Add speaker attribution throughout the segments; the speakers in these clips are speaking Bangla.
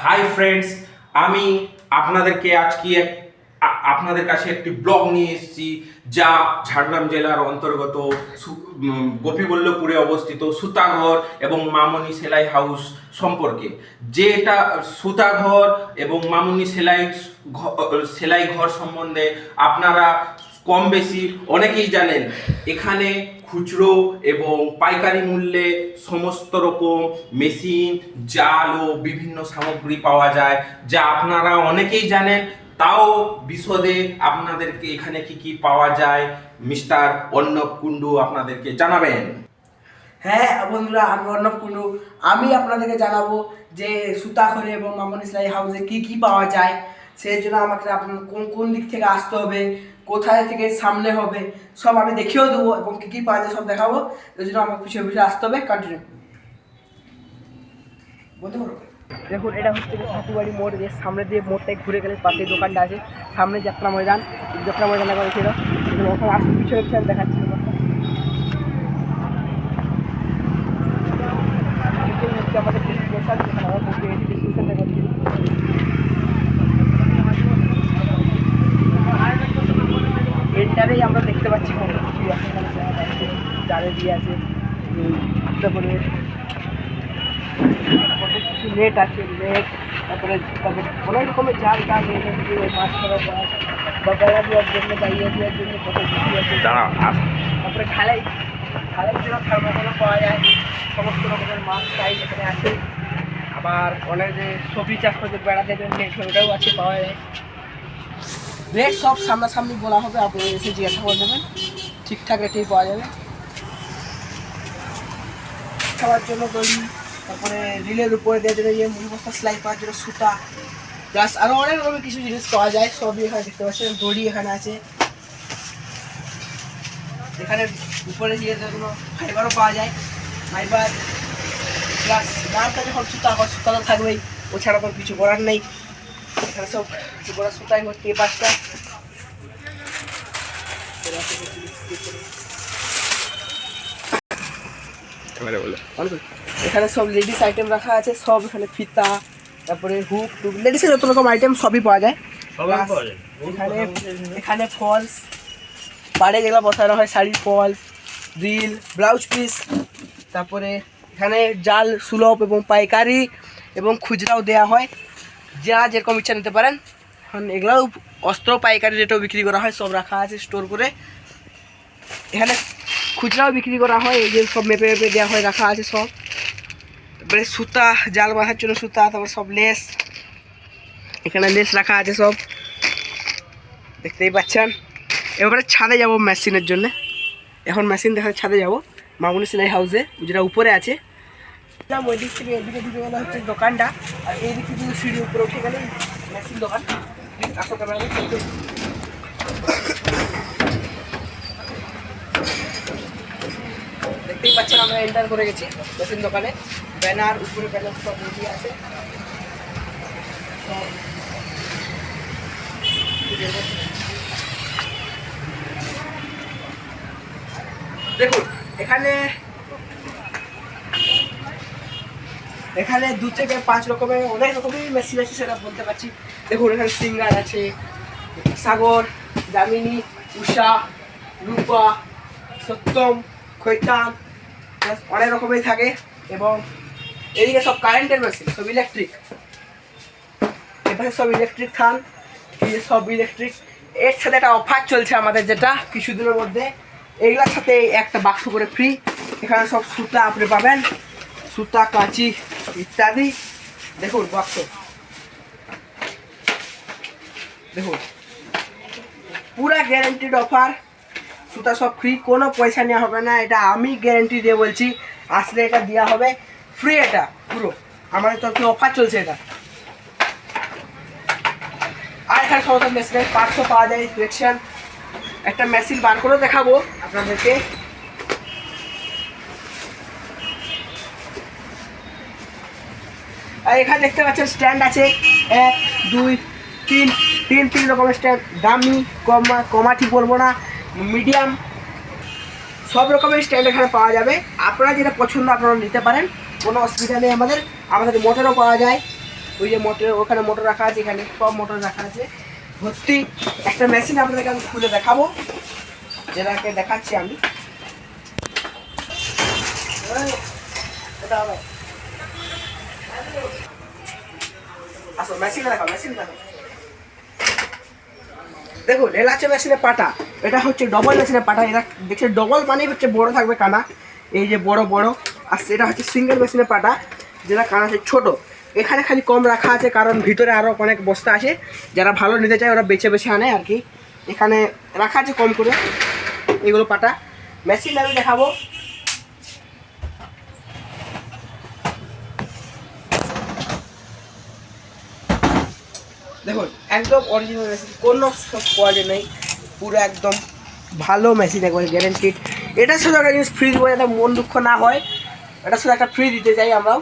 Speaker 1: হাই ফ্রেন্ডস, আমি আপনাদেরকে আজকে আপনাদের কাছে একটি ব্লগ নিয়ে এসেছি, যা ঝাড়গ্রাম জেলার অন্তর্গত গোপীবল্লভপুরে অবস্থিত সুতাঘর এবং মামনি সেলাই হাউস সম্পর্কে। যেটা সুতাঘর এবং মামনি সেলাই ঘর সম্বন্ধে আপনারা কম বেশি অনেকেই জানেন। এখানে খুচরো এবং পাইকারি মূল্যে সমস্ত রকম মেশিন, জাল ও বিভিন্ন সামগ্রী পাওয়া যায়, যা আপনারা অনেকেই জানেন। তাও বিশদে আপনাদেরকে এখানে কি কি পাওয়া যায় মিস্টার অর্ণব কুণ্ডু আপনাদেরকে জানাবেন।
Speaker 2: হ্যাঁ বন্ধুরা, আমি অর্ণব কুণ্ডু। আমি আপনাদেরকে জানাবো যে সুতাঘরে এবং মামনি সেলাই হাউসে কি কি পাওয়া যায়। সেই জন্য আমাকে আপনার কোন কোন দিক থেকে আসতে হবে, কোথায় থেকে সামনে হবে, সব আমি দেখিয়েও দেবো এবং কী কী পাওয়া যায় সব দেখাবো। এই জন্য আমাকে পিছিয়ে পিছিয়ে আসতে হবে। কন্টিনিউ বলতে পারো। দেখুন, এটা হচ্ছে ঠাকুরবাড়ি মোড়, যে সামনে দিয়ে মোড়টাই ঘুরে গেলে পাশে দোকানটা আছে, সামনে যাত্রা ময়দান। যাত্রা ময়দান দেখা ছিল, ওখানে আসতে পিছনে পিছনে দেখাচ্ছি। আমাদের স্পেশাল যেখানে আমরা বসে গেছি ডিস্ট্রিবিউশনটা করছি। এটারেই আমরা দেখতে পাচ্ছি কোনো কিছু আছে, জালে দিয়ে আছে, তারপরে কত কিছু নেট আছে, নেট, তারপরে অনেক রকমের জাল টাল মাছ ধরা যায় বা বেড়া দেওয়ার জন্য বা ইয়ে দেওয়ার জন্য কত কিছু আছে। তারপরে খালাই খালের জন্য থার্মোকলও পাওয়া যায়, সমস্ত রকমের মাছ সাইজ এখানে আছে। আবার অনেক যে সবজি চাষ করতে বেড়া দেবেন ওটাও আছে, পাওয়া যায়। রেট সব সামনাসামনি বলা হবে, আপনি এসে জিজ্ঞাসা করে দেবেন, ঠিকঠাক রেটেই পাওয়া যাবে। খাওয়ার জন্য দড়ি, তারপরে রিলের উপরে দেওয়ার জন্য ইয়ে মুড়ি বস্তা সেলাই করার জন্য সুতা, প্লাস আরও অনেক রকমের কিছু জিনিস পাওয়া যায়। সবই এখানে দেখতে পাচ্ছেন, দড়ি এখানে আছে। এখানে উপরে দিয়ে জন্য ফাইবারও পাওয়া যায়, ফাইবার প্লাস দামটা যখন সুতা হয়, সুতা তো থাকবেই, ও ছাড়া কোনো কিছু করার নেই। এখানে সব বড় সুতাই হচ্ছে পাঁচটা। এখানে সব লেডিস আইটেম রাখা আছে, সব এখানে ফিতা, তারপরে হুক টুক, লেডিসের যত রকম আইটেম সবই পাওয়া যায়। এখানে এখানে ফলস, পাড়ে যেগুলো বসানো হয়, শাড়ির ফলস, রিল, ব্লাউজ পিস, তারপরে এখানে জাল সুলভ এবং পাইকারি এবং খুচরাও দেওয়া হয়, যা যেরকম ইচ্ছা নিতে পারেন। এখন এগুলোও অস্ত্র পাইকারি রেটেও বিক্রি করা হয়, সব রাখা আছে স্টোর করে। এখানে খুচরাও বিক্রি করা হয়, এই যে সব মেপে মেপে দেওয়া হয়, রাখা আছে সব। তারপরে সুতা, জাল বাঁধার জন্য সুতা, তারপর সব লেস, এখানে লেস রাখা আছে সব, দেখতেই পাচ্ছেন। এবারে ছাদে যাব মেশিনের জন্য, এখন মেশিন দেখার ছাদে যাব মামনি সেলাই হাউসে, যেটা উপরে আছে। ওই দিক থেকে এদিকে ঢুকে গেলে হচ্ছে দোকানটা, আর এই দিক থেকে সিঁড়ি উপরে উঠে গেলে মেশিন দোকান। আসো ক্যামেরা, দেখতেই পাচ্ছেন আমরা এন্টার করে গেছি মেশিন দোকানে। ব্যানার, উপরে ব্যানার সব রেডি আছে। দেখুন, এখানে এখানে 2 থেকে 5 রকমের অনেক রকমের মেশিন আছে, সেটা বলতে পারছি। দেখুন, এখানে সিঙ্গার আছে, সাগর, দামিনী, উষা, রূপা, সত্যম, খৈতান, অনেক রকমের থাকে। এবং এদিকে সব কারেন্টের মেশিন, সব ইলেকট্রিক। এখানে সব ইলেকট্রিক থান, সব ইলেকট্রিক। এর সাথে একটা অফার চলছে আমাদের, যেটা কিছুদিনের মধ্যে এইগুলোর সাথে একটা বাক্স করে ফ্রি। এখানে সব সুতা আপনি পাবেন, সুতা, কাঁচি ইত্যাদি। দেখুন বাক্স, দেখুন পুরা গ্যারেন্টিড অফার। সুতা সব ফ্রি, কোনো পয়সা নেওয়া হবে না, এটা আমি গ্যারেন্টি দিয়ে বলছি। আসলে এটা দেওয়া হবে ফ্রি, এটা পুরো আমাদের তরফে অফার চলছে এটা। আর এখানে সমস্ত মেশিনের পার্টসও পাওয়া যায়, দেখছেন। একটা মেশিন বার করে দেখাবো আপনাদেরকে। আর এখানে দেখতে পাচ্ছেন স্ট্যান্ড আছে, 1 2 3, তিন রকমের স্ট্যান্ড। দামি, কমা ঠিক বলবো না, মিডিয়াম, সব রকমের স্ট্যান্ড এখানে পাওয়া যাবে। আপনারা যেটা পছন্দ আপনারা নিতে পারেন, কোনো অসুবিধা নেই। আমাদের মোটরও পাওয়া যায়, ওই যে মোটর, ওখানে মোটর রাখা আছে, এখানে সব মোটর রাখা আছে ভর্তি। একটা মেশিন আপনাদেরকে আমি খুলে দেখাবো, যেটাকে দেখাচ্ছি আমি। আসো মেশিনে দেখাও, মেশিন দেখাও। দেখুন এটা হচ্ছে মেশিনের পাটা, এটা হচ্ছে ডবল মেশিনের পাটা। এটা দেখছে ডবল মানে হচ্ছে বড় থাকবে কানা, এই যে বড় বড়। আর সেটা হচ্ছে সিঙ্গেল মেশিনের পাটা, যেটা কানা হচ্ছে ছোট। এখানে খালি কম রাখা আছে, কারণ ভিতরে আরও অনেক বস্তা আছে, যারা ভালো নিতে চায় ওরা বেছে বেছে আনে আর কি। এখানে রাখা আছে কম করে এগুলো পাটা। মেশিন আমি দেখাবো। দেখুন একদম অরিজিনাল মেশিন, কোনো সব কোয়ালিটি নেই, পুরো একদম ভালো মেশিন, একবার গ্যারেন্টিড। এটা শুধু একটা জিনিস ফ্রি দেবো, যাতে মন দুঃখ না হয়, এটা শুধু একটা ফ্রি দিতে চাই আমরাও।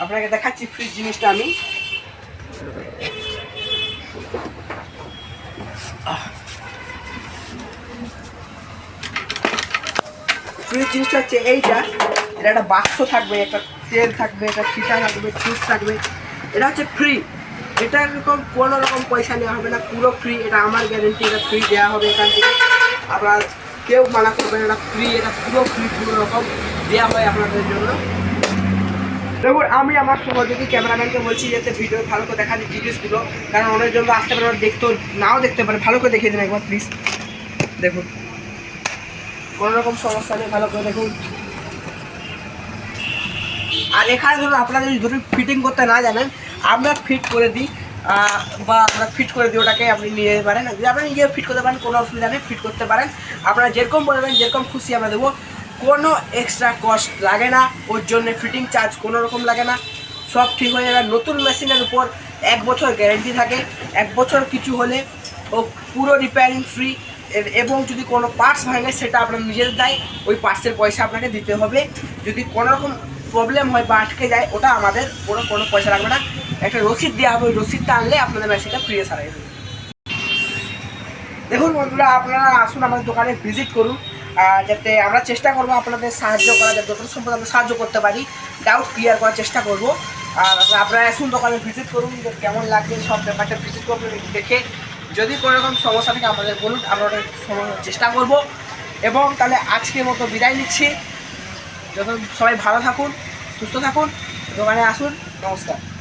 Speaker 2: আপনাকে দেখাচ্ছি ফ্রি জিনিসটা আমি। ফ্রি জিনিসটা হচ্ছে এইটা, এটা একটা বাক্স থাকবে, একটা তেল থাকবে, একটা ফিতা থাকবে, চিপস থাকবে। এটা হচ্ছে ফ্রি, এটা এরকম কোনো রকম পয়সা নেওয়া হবে না, পুরো ফ্রি। এটা আমার গ্যারেন্টি, এটা ফ্রি দেওয়া হবে এখান থেকে। আপনার কেউ মানা করবেন, এটা ফ্রি, এটা পুরো ফ্রি, পুরো রকম দেওয়া হয় আপনাদের জন্য। দেখুন আমি আমার সহযোগী ক্যামেরাম্যানকে বলছি যাতে ভিডিও ভালো করে দেখা যায় জিনিসগুলো, কারণ অনেক জন আসতে পারে দেখতে নাও দেখতে পারে, ভালো করে দেখিয়ে দিন একবার প্লিজ। দেখুন কোনো রকম সমস্যা নেই, ভালো করে দেখুন। আর এখানে ধরুন আপনারা যদি ধরুন ফিটিং করতে না জানেন, আমরা ফিট করে দিই, বা আমরা ফিট করে দিই, ওটাকে আপনি নিয়ে যেতে পারেন। যদি আপনি নিজে ফিট করতে পারেন কোনো অসুবিধা নেই, ফিট করতে পারেন। আপনারা যেরকম বলবেন, যেরকম খুশি আমরা দেবো, কোনো এক্সট্রা কস্ট লাগে না, ওর জন্য ফিটিং চার্জ কোনো রকম লাগে না, সব ঠিক হয়ে যাবে। নতুন মেশিনের উপর 1 বছর গ্যারেন্টি থাকে, 1 বছর কিছু হলে ও পুরো রিপেয়ারিং ফ্রি। এবং যদি কোনো পার্টস ভাঙে সেটা আপনার নিজের দায়, ওই পার্টসের পয়সা আপনাকে দিতে হবে। যদি কোনো রকম প্রবলেম হয় বা আটকে যায়, ওটা আমাদের কোনো পয়সা লাগবে না, একটা রসিদ দেওয়া হবে, ওই রসিদটা আনলে আপনাদের মেশিনটা ফ্রি সারাই দেবে। দেখুন বন্ধুরা, আপনারা আসুন আমাদের দোকানে ভিজিট করুন, যাতে আমরা চেষ্টা করবো আপনাদের সাহায্য করা, যাতে যতটা সম্ভব আমরা সাহায্য করতে পারি, ডাউট ক্লিয়ার করার চেষ্টা করব। আর আপনারা আসুন দোকানে ভিজিট করুন, যে কেমন লাগবে সব ব্যাপারটা ভিজিট করবেন, দেখে যদি কোনো রকম সমস্যা থাকে আমাদের বলুন, আমরা ওটা চেষ্টা করব। এবং তাহলে আজকের মতো বিদায় নিচ্ছি। যত সবাই ভালো থাকুন, সুস্থ থাকুন, দোকানে আসুন, নমস্কার।